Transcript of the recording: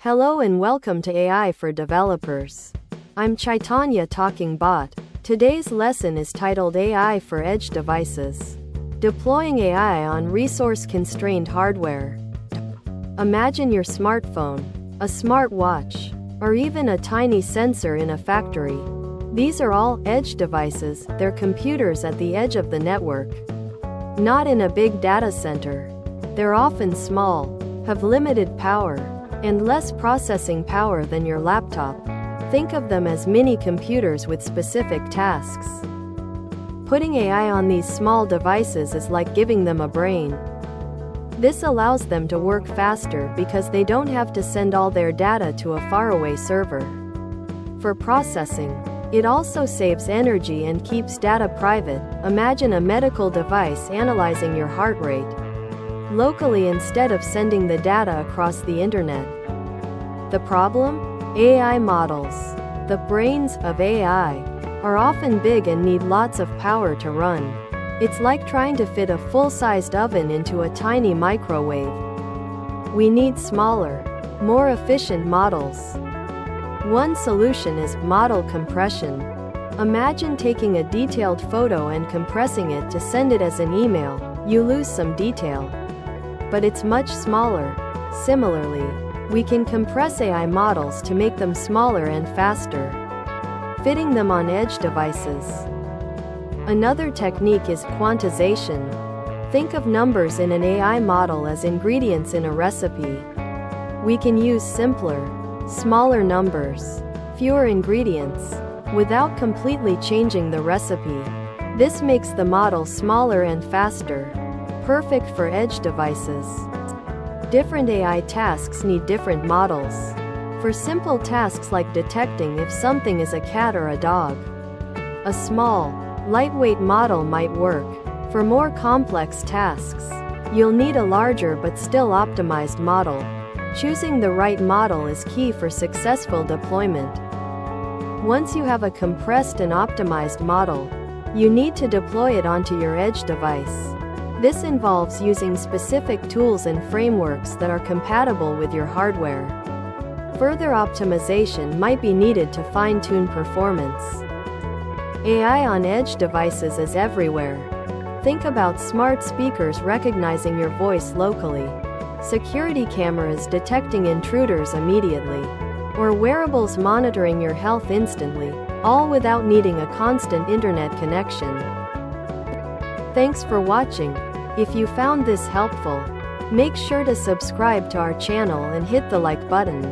Hello and welcome to AI for Developers. I'm Chaitanya Talking Bot. Today's lesson is titled AI for Edge Devices. Deploying AI on resource-constrained hardware. Imagine your smartphone, a smartwatch, or even a tiny sensor in a factory. These are all edge devices. They're computers at the edge of the network. Not in a big data center. They're often small, have limited power, and less processing power than your laptop. Think of them as mini computers with specific tasks. Putting AI on these small devices is like giving them a brain. This allows them to work faster because they don't have to send all their data to a faraway server. For processing, it also saves energy and keeps data private. Imagine a medical device analyzing your heart rate locally instead of sending the data across the internet. The problem? AI models, the brains of AI, are often big and need lots of power to run. It's like trying to fit a full-sized oven into a tiny microwave. We need smaller, more efficient models. One solution is model compression. Imagine taking a detailed photo and compressing it to send it as an email. You lose some detail, but it's much smaller. Similarly, we can compress AI models to make them smaller and faster, fitting them on edge devices. Another technique is quantization. Think of numbers in an AI model as ingredients in a recipe. We can use simpler, smaller numbers, fewer ingredients, without completely changing the recipe. This makes the model smaller and faster, perfect for edge devices. Different AI tasks need different models. For simple tasks like detecting if something is a cat or a dog, a small, lightweight model might work. For more complex tasks, you'll need a larger but still optimized model. Choosing the right model is key for successful deployment. Once you have a compressed and optimized model, you need to deploy it onto your edge device. This involves using specific tools and frameworks that are compatible with your hardware. Further optimization might be needed to fine-tune performance. AI on edge devices is everywhere. Think about smart speakers recognizing your voice locally, security cameras detecting intruders immediately, or wearables monitoring your health instantly, all without needing a constant internet connection. Thanks for watching. If you found this helpful, make sure to subscribe to our channel and hit the like button.